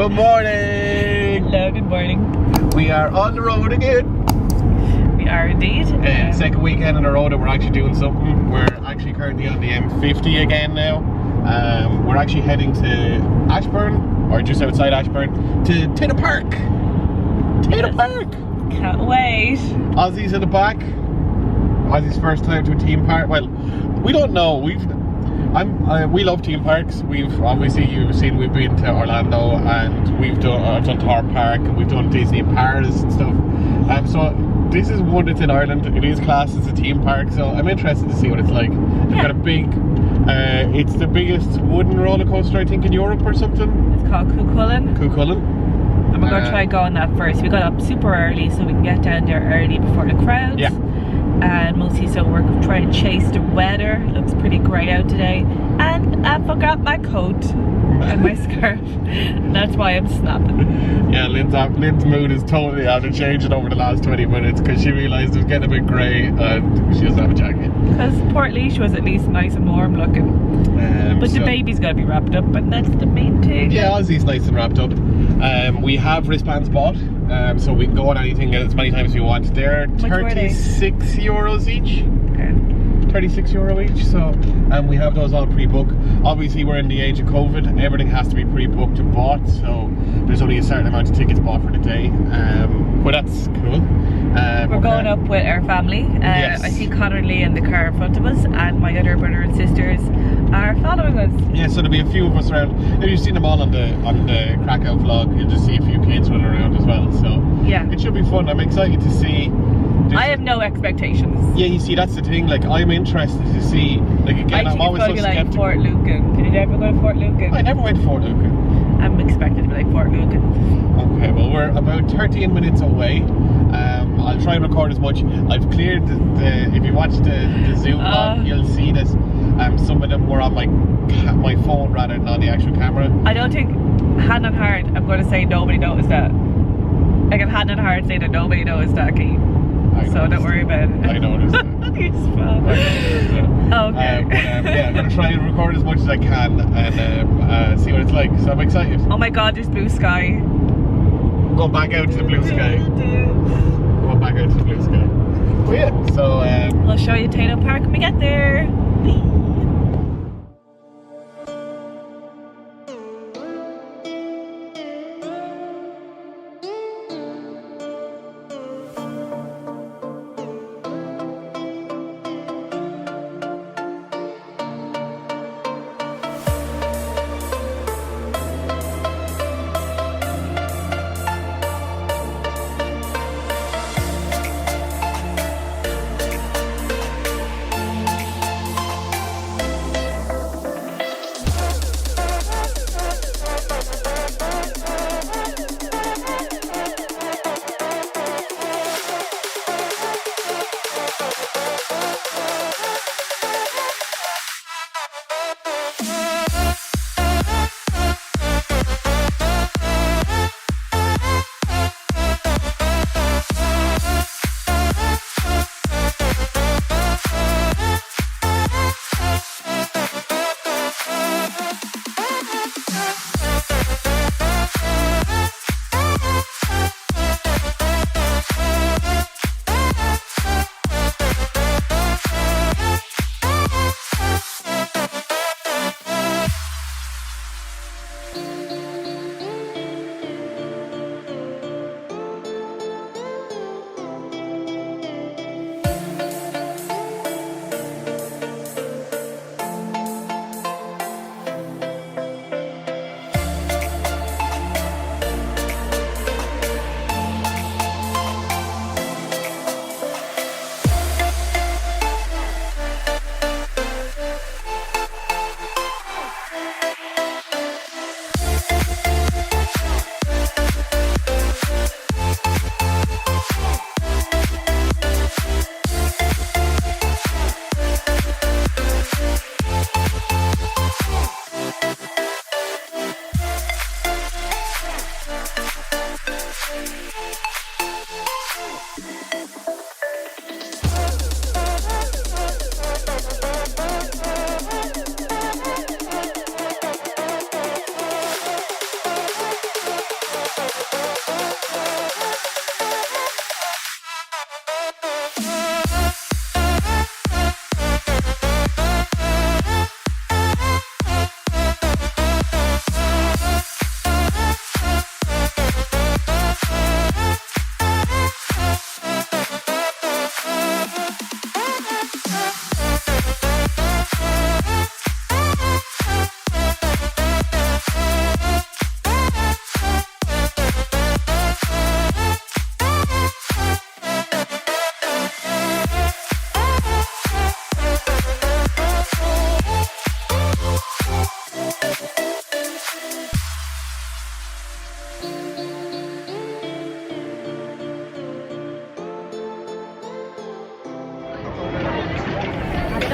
Good morning! Hello, good morning. We are on the road again. We are indeed. Second weekend in a row that we're actually doing something. We're actually currently on the M50 again now. We're actually heading to Ashburn, or just outside Ashburn, to Tayto Park. Tayto Park! Can't wait. Aussie's in the back. Aussie's first time to a theme park. Well, we don't know. We love theme parks. We've obviously, you've seen, we've been to Orlando and we've done Tayto Park and we've done Disney Paris and stuff. So this is one that's in Ireland. It is classed as a theme park, so I'm interested to see what it's like. They've got a big, it's the biggest wooden roller coaster I think in Europe or something. It's called Cuchulainn. And we're going to try go on that first. We got up super early so we can get down there early before the crowds. Yeah. And mostly so we're trying to chase the weather. It looks pretty grey out today. And I forgot my coat and my scarf. That's why I'm snapping. Yeah, Lynn's mood is totally after changing over the last 20 minutes because she realised it was getting a bit grey and she doesn't have a jacket. Because Port Leash was at least nice and warm looking. But the baby's got to be wrapped up, and that's the main thing. Yeah, Aussie's nice and wrapped up. We have wristbands bought, so we can go on anything as many times as we want. They're 36 euros each. Okay. 36 euro each, so we have those all pre-booked. Obviously we're in the age of COVID, everything has to be pre-booked and bought, so there's only a certain amount of tickets bought for the day, but that's cool. We're going up with our family. Yes. I see Connor and Lee in the car in front of us, and my other brother and sisters are following us. Yeah, so there'll be a few of us around. You've seen them all on the Krakow vlog. You'll just see a few kids running around as well, so yeah, it should be fun. I'm excited to see. I have no expectations. Yeah, you see, that's the thing. Like, I'm interested to see. Like, again, I'm always so skeptical. Like Fort Lucan. Did you ever go to Fort Lucan? I never went to Fort Lucan. I'm expected to be like Fort Lucan. Okay, well, we're about 13 minutes away. I'll try and record as much. I've cleared the if you watch the Zoom log, you'll see that some of them were on my phone rather than on the actual camera. I don't think, hand on heart, I'm going to say nobody noticed that. I can hand on heart say that nobody knows that, Key. So don't worry about it. I noticed it. You're just fun. Okay. Yeah, I'm going to try and record as much as I can and see what it's like. So I'm excited. Oh my god, there's blue sky. Go back out to the blue sky. Go back out to the blue sky. Well, yeah, so we'll show you Tayto Park when we get there.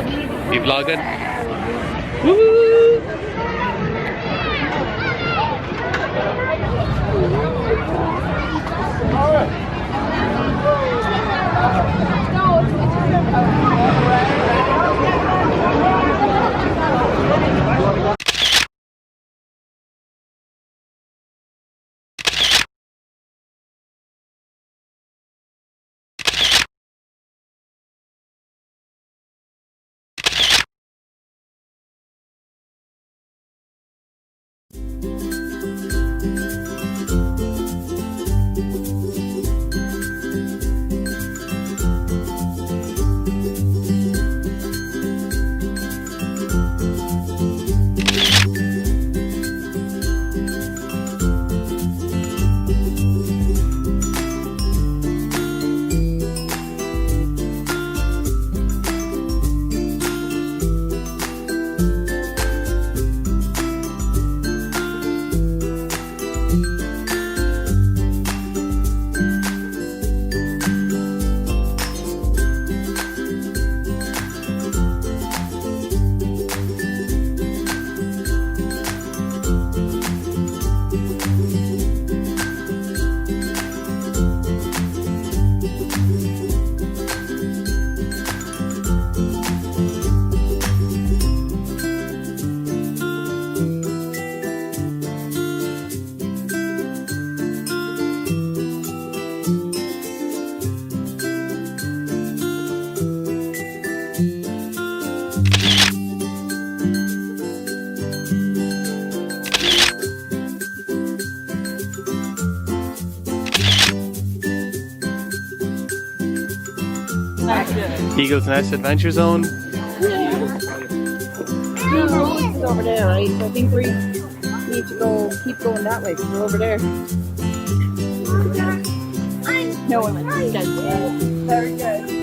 You vlogging? Woo! Eagle's Nest Adventure Zone. No, it's over there, right? So I think we need to go, keep going that way because we're over there. No, I'm dead. Very good.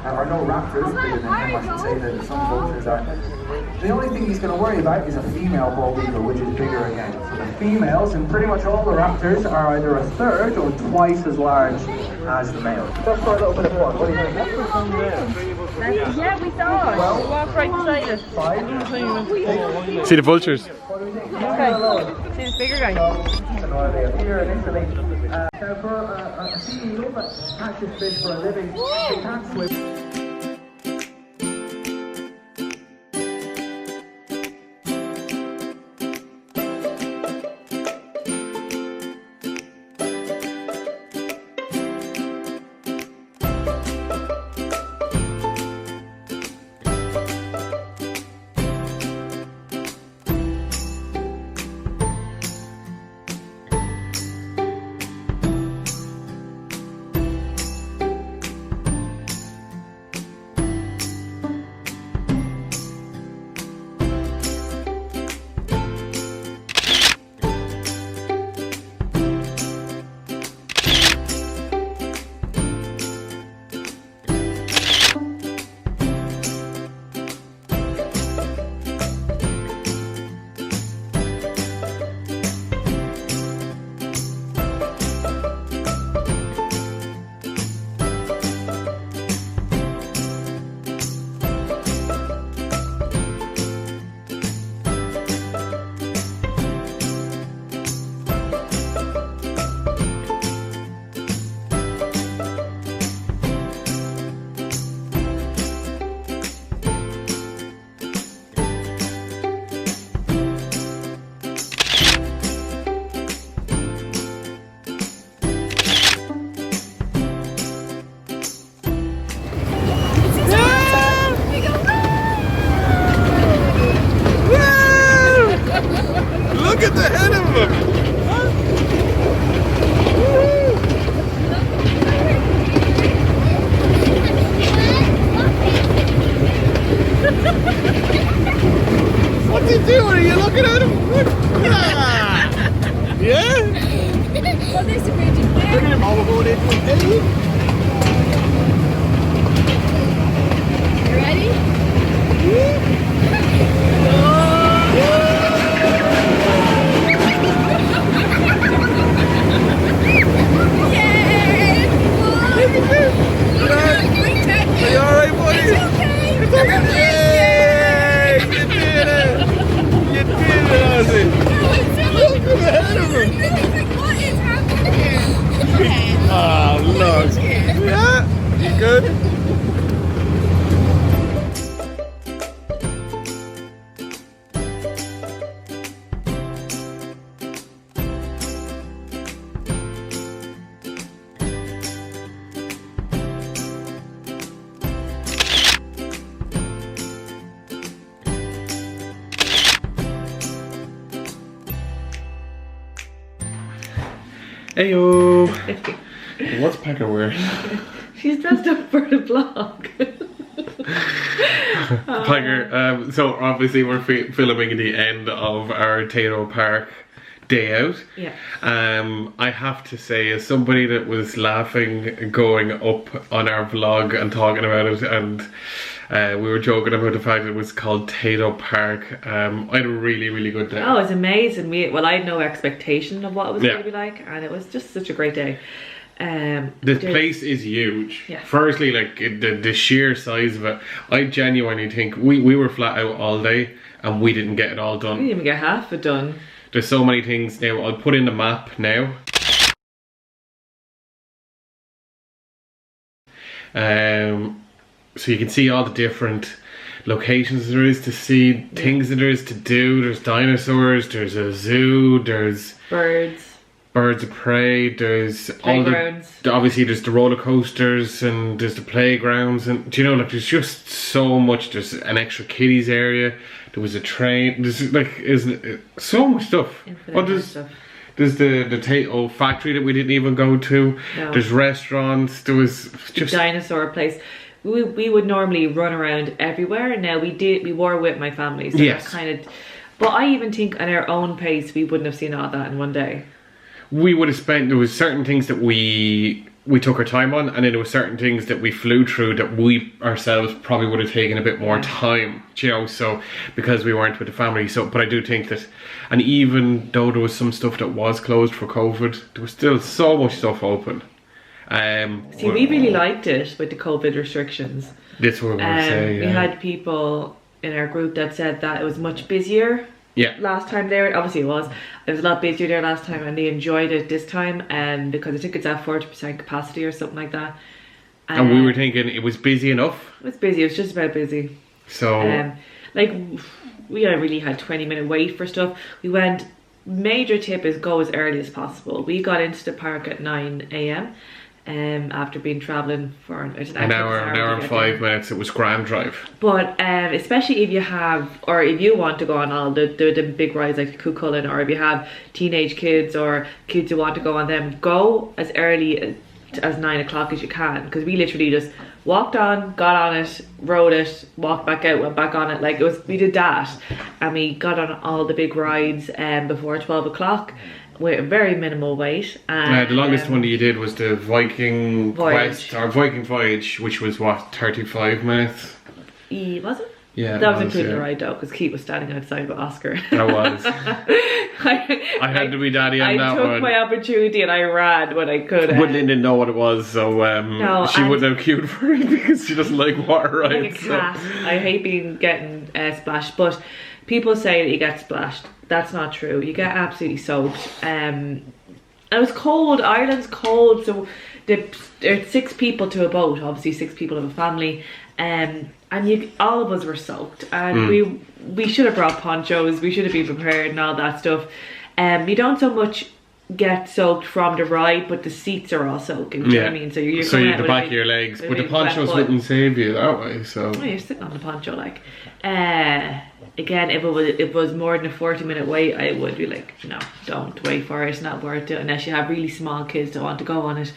Are no raptors bigger than him, I should say that some vultures are. The only thing he's going to worry about is a female bald eagle, which is bigger again. So the females in pretty much all the raptors are either a third or twice as large as the male. Just for a little bit of fun, what do you think? Yeah, we saw it. Well, We walked right beside it. See the vultures. Okay. See this bigger guy? They appear in Italy. Now for a sea eagle that catches fish for a living, they can't swim. What's he doing? Are you looking at him? Yeah? Well, there's a bridge in there. Look at him overboard it. You ready? Are you alright, buddy? It's okay. Yay! You did it! You did it, Ozzy! Look ahead of him! What is happening here? Oh, look! Yeah? You good? Heyo! What's Packer wearing? She's dressed up for the vlog. Packer, so obviously we're filming the end of our Tayto Park day out. Yeah. I have to say, as somebody that was laughing going up on our vlog and talking about it, and we were joking about the fact that it was called Tayto Park. I had a really good day. Oh, it was amazing. Well, I had no expectation of what it was Yeah. going to be like, and it was just such a great day. This place is huge. Yeah. Firstly, like the sheer size of it, I genuinely think we were flat out all day and we didn't get it all We done. didn't even get half of it done. There's so many things now. I'll put in the map now. So you can see all the different locations there is to see, things that there is to do. There's dinosaurs, there's a zoo, there's birds of prey, there's Playgrounds. obviously there's the roller coasters and there's the playgrounds, and do you know, like, there's just so much. There's an extra kiddies area, there was a train, there's like so much stuff. There's the Tayto factory that we didn't even go to. No. There's restaurants, there was just the dinosaur place. We would normally run around everywhere. Now we were with my family, so Yes. that kind of. But I even think at our own pace we wouldn't have seen all that in one day. we would have spent, there was certain things that we took our time on, and then there were certain things that we flew through that we ourselves probably would have taken a bit more time, you know, so because we weren't with the family. So but I do think that, and even though there was some stuff that was closed for COVID, there was still so much stuff open. See, we really liked it with the COVID restrictions. That's what we would say. We had people in our group that said that it was much busier. Yeah. Last time there, obviously it was a lot busier there last time, and they enjoyed it this time, and because I think it's at 40% capacity or something like that. And we were thinking it was busy enough. It was busy. It was just about busy. So like we really had 20-minute wait for stuff. We went. Major tip is go as early as possible. We got into the park at 9 AM. After being travelling for an hour and 5 minutes. It was grand drive. But especially if you have, or if you want to go on all the big rides like the Cuchulainn, or if you have teenage kids or kids who want to go on them, go as early as 9 o'clock as you can, because we literally just walked on, got on it, rode it, walked back out, went back on it. Like, it was, we did that, and we got on all the big rides before 12 o'clock with a very minimal wait. And the longest one that you did was the Viking Voyage. Quest, or Viking Voyage, which was what, 35 minutes? Was it? Yeah, that was including the ride though, because Keith was standing outside with Oscar. I was. I had to be daddy on that one. I took my opportunity and I ran when I could. Woodland didn't know what it was, so she wouldn't have queued for it because she doesn't like water rides. Like a cat. I hate getting splashed, but people say that you get splashed. That's not true. You get absolutely soaked. And it was cold. Ireland's cold, so there's 6 people to a boat. Obviously, 6 people of a family. And all of us were soaked, and we should have brought ponchos. We should have been prepared and all that stuff. You don't so much get soaked from the ride, but the seats are all soaking. Do you know what I mean? So you're at the back of your legs, but the ponchos wouldn't save you that way. So you're sitting on the poncho, like. Again, if it was more than a 40-minute wait, I would be like, no, don't wait for it. It's not worth it unless you have really small kids that want to go on it.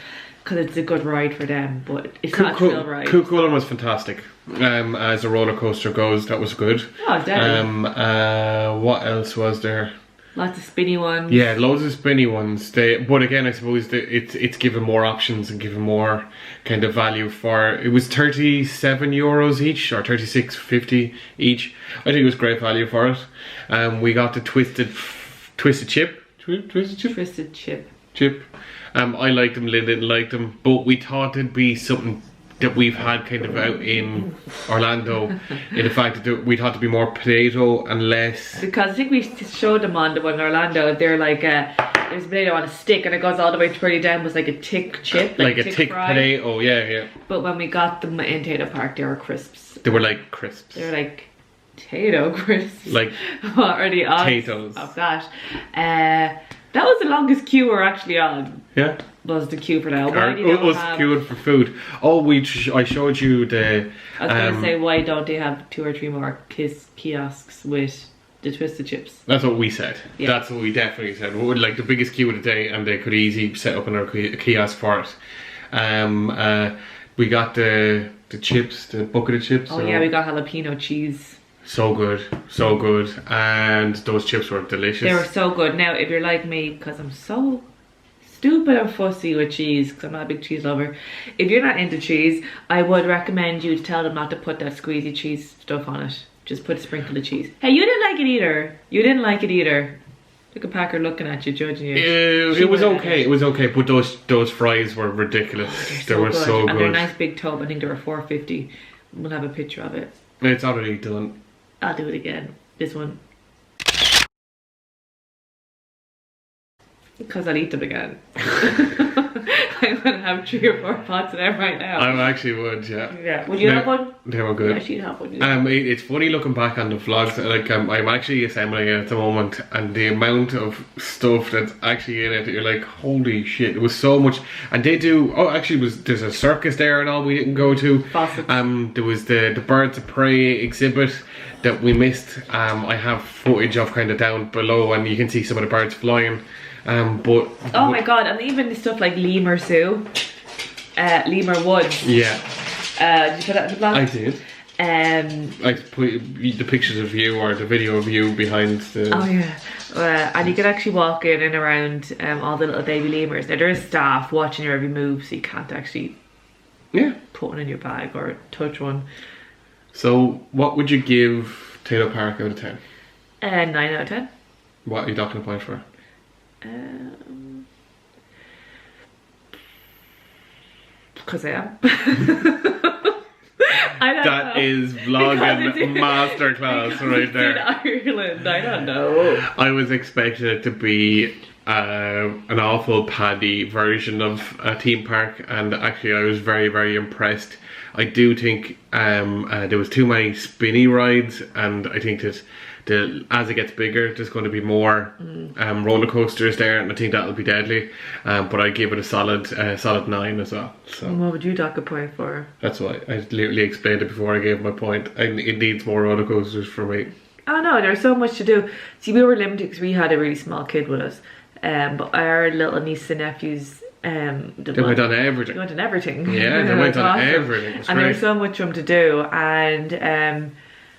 because it's a good ride for them, but it's not a thrill ride. Cuchulainn was fantastic. As a roller coaster goes, that was good. Oh, definitely. What else was there? Lots of spinny ones. Yeah, loads of spinny ones. But again, I suppose it's given more options and given more kind of value for. It was €37 each, or 36.50 each. I think it was great value for it. We got the twisted chip. Twisted chip. I liked them. Lynn didn't like them, but we thought it'd be something that we've had kind of out in Orlando, in the fact that we thought to be more potato and less. Because I think we showed them on the one in Orlando. They're like there's a potato on a stick and it goes all the way pretty down. It was like a thick chip, like a thick fry. potato. Yeah. But when we got them in Tayto Park, they were crisps. They were like crisps. They were like potato crisps. Like what are the odds potatoes of that? That was the longest queue we're actually on. Yeah. Was the queue for that? It was queuing for food. Oh, I showed you the. I was gonna say, why don't they have 2 or 3 more kiosks with the twisted chips? That's what we said. Yeah. That's what we definitely said. We would like the biggest queue of the day, and they could easily set up another kiosk for it. We got the chips, the bucket of chips. Oh yeah, we got jalapeno cheese. So good, and those chips were delicious. They were so good. Now, if you're like me, because I'm so stupid and fussy with cheese, because I'm not a big cheese lover. If you're not into cheese, I would recommend you to tell them not to put that squeezy cheese stuff on it. Just put a sprinkle of cheese. Hey, you didn't like it either. Look at Packer looking at you, judging you. It was okay, but those fries were ridiculous. They were so good. And they're a nice big tub. I think they were $4.50. We'll have a picture of it. It's already done. I'll do it again. This one. Because I'll eat them again. I'm gonna have 3 or 4 pots of them right now. I actually would, yeah. Yeah. Would you have one? They were good. Yeah, she'd have one. It's funny looking back on the vlogs. Like I'm actually assembling it at the moment, and the amount of stuff that's actually in it, you're like, holy shit! It was so much. And they do. Oh, actually, there's a circus there and all we didn't go to. Faucets. There was the Birds of Prey exhibit that we missed. I have footage of kind of down below, and you can see some of the birds flying. Oh my god, and even the stuff like Lemur Zoo, Lemur Woods. Yeah. Did you put that in the vlog? I did. I put the pictures of you or the video of you behind the. Oh yeah. And you can actually walk in and around all the little baby lemurs. Now there is staff watching your every move, so you can't actually put one in your bag or touch one. So what would you give Tayto Park out of 10? 9 out of 10. What are you docking a point for? Because I am. That is vlogging masterclass right there. In Ireland, I don't know. I was expecting it to be an awful paddy version of a theme park, and actually I was very, very impressed. I do think there was too many spinny rides, and I think that as it gets bigger, there's going to be more roller coasters there, and I think that'll be deadly. But I give it a solid 9 as well. So what would you dock a point for? That's why I literally explained it before I gave my point. It needs more roller coasters for me. Oh no, there's so much to do. See, we were limited because we had a really small kid with us, but our little nieces and nephews. They went on everything. They went on everything. Yeah, they went on everything. And there's so much for them to do, and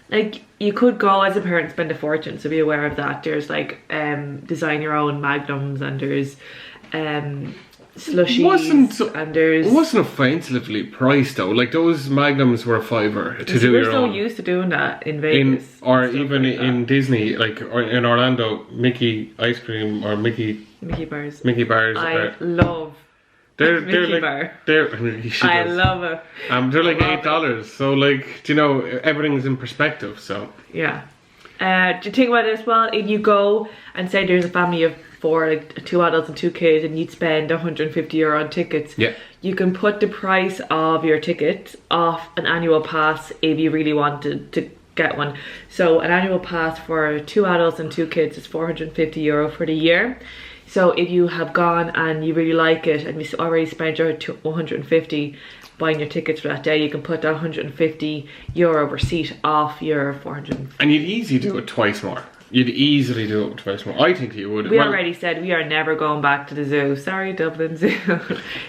like you could go as a parent, spend a fortune, so be aware of that. There's like design your own magnums, and there's slushies, and there's. It wasn't offensively priced though. Like those magnums were $5 to do your own. We're so used to doing that in Vegas, or even like in Disney, like or in Orlando, Mickey ice cream or Mickey bars. I love. They're Mickey like bar. I love it. They're like $8. So like, you know, everything's in perspective. So yeah. Do you think about it as well? If you go and say there's a family of 4, like 2 adults and 2 kids, and you'd spend €150 on tickets. Yeah. You can put the price of your ticket off an annual pass if you really wanted to get one. So an annual pass for 2 adults and 2 kids is €450 for the year. So if you have gone and you really like it, and you already spent your $150 buying your tickets for that day, you can put that €150 receipt off your $400. And you'd easily do it twice more. You'd easily do it twice more. I think you would. We already said we are never going back to the zoo. Sorry, Dublin Zoo,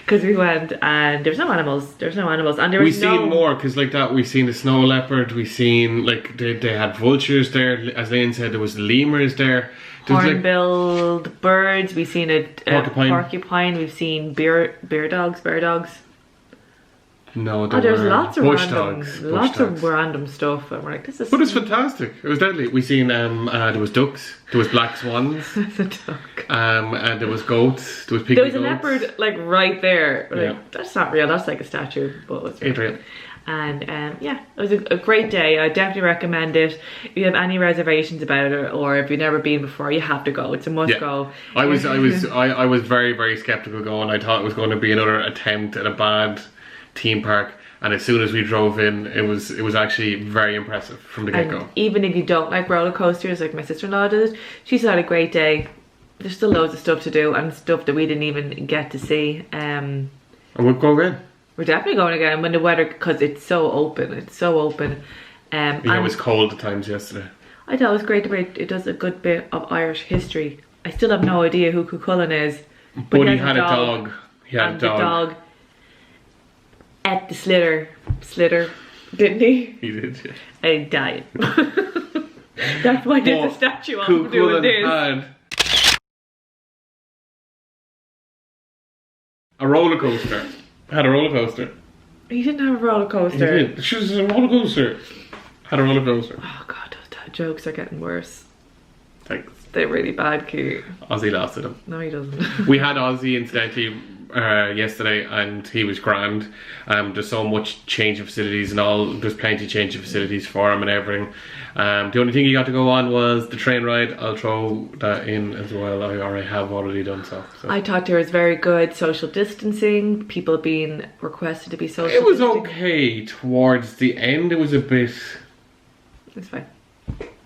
because we went and there's no animals. There's no animals, and there was We've seen more because like that. We've seen the snow leopard. We've seen like they had vultures there. As Lane said, there was lemurs there. Hornbilled birds. We've seen a porcupine. We've seen bear dogs. No, there's lots of bush random, dogs. lots of random stuff, and we're like, this is. But it's fantastic. It was deadly. We seen there was ducks. There was black swans. That's a duck. And there was goats. There was pygmy There was a goats. leopard like right there. Like, Yeah. That's not real. That's like a statue, but it's real. And yeah, it was a great day. I definitely recommend it. If you have any reservations about it, or if you've never been before, you have to go. It's a must go. I was very, very skeptical going. I thought it was going to be another attempt at a bad theme park, and as soon as we drove in, it was actually very impressive from the get-go. Even if you don't like roller coasters, like my sister-in-law did, she still had a great day. There's still loads of stuff to do and stuff that we didn't even get to see. And we'll go again. We're definitely going again when the weather, because it's so open. It's so open. It was cold at times yesterday. I thought it was great. It does a good bit of Irish history. I still have no idea who Cuchulainn is. But he had a dog. He had and a dog. the dog ate the slitter, didn't he? He did, yeah. And died. That's why there's a statue of him doing this. Had a roller coaster. Had a roller coaster. He didn't have a roller coaster. He did. She was a roller coaster. Had a roller coaster. Oh god, those jokes are getting worse. Thanks. They're really bad, Kate. Ozzy lost to them. No, he doesn't. We had Ozzy incidentally yesterday, and he was grand. There's so much change of facilities and all. There's plenty of change of facilities for him and everything. The only thing he got to go on was the train ride. I'll throw that in as well. I have already done so. I thought there was very good social distancing. People being requested to be social It was distancing. okay towards the end. It was a bit. It's fine.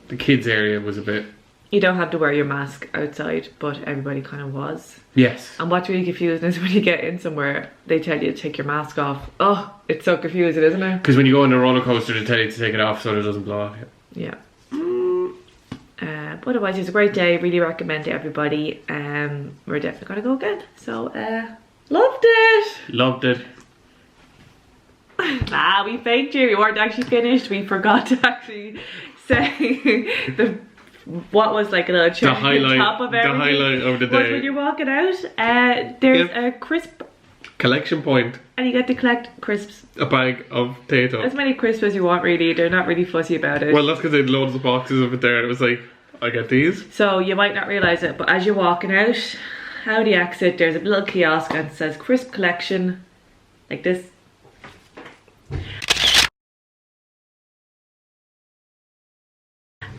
The kids area was a bit. You don't have to wear your mask outside, but everybody kind of was. Yes. And what's really confusing is when you get in somewhere, they tell you to take your mask off. Oh, it's so confusing, isn't it? Because when you go on a roller coaster, they tell you to take it off so it doesn't blow off. Yeah. But otherwise, it's a great day. Really recommend to everybody. We're definitely going to go again. So, loved it. Loved it. We faked you. We weren't actually finished. We forgot to actually say what was like a little cherry on top of everything. The highlight of the day. When you're walking out, there's a crisp collection point, and you get to collect crisps. A bag of Tayto. As many crisps as you want, really. They're not really fussy about it. Well, that's because they had loads of boxes of it there. It was like, I get these. So you might not realise it, but as you're walking out, how do you exit? There's a little kiosk and it says crisp collection, like this.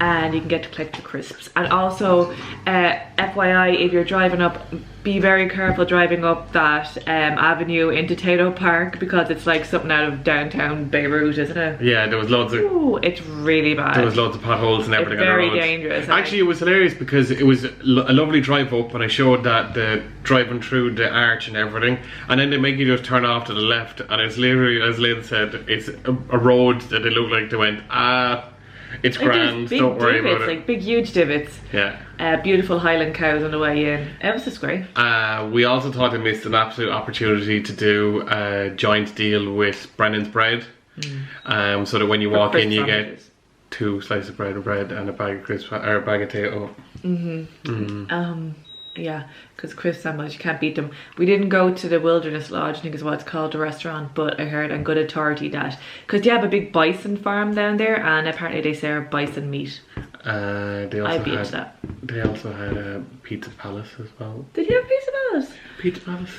And you can get to collect the crisps. And also, FYI, if you're driving up, be very careful driving up that avenue into Tayto Park, because it's like something out of downtown Beirut, isn't it? Yeah, there was loads of. Ooh, it's really bad. There was loads of potholes and everything. It's very on the road. dangerous. Actually, it was hilarious because it was a lovely drive up, and I showed that the driving through the arch and everything, and then they make you just turn off to the left, and it's literally, as Lynn said, it's a road that they look like they went, it's grand, don't worry about it. Like big huge divots. Yeah. Beautiful Highland cows on the way in. It was just great. We also thought they missed an absolute opportunity to do a joint deal with Brennan's Bread. So that when you walk in, you get 2 slices of bread and a bag of crisps, or a bag of Tayto. Yeah, because crisp sandwich, you can't beat them. We didn't go to the Wilderness Lodge, I think is what it's called, the restaurant, but I heard on good authority that, because they have a big bison farm down there, and apparently they serve bison meat. I'd be into that. They also had a Pizza Palace as well. Did you have Pizza Palace? Pizza Palace.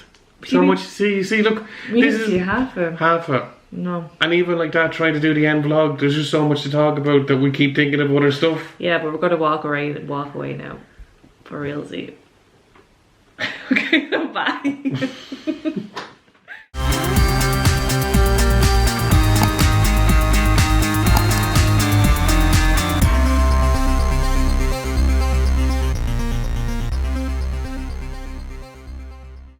So much to see, look. We didn't see half of it. Half of it. No. And even like that, trying to do the end vlog, there's just so much to talk about that we keep thinking of other stuff. Yeah, but we're going to walk away now. For realsy. Okay, bye.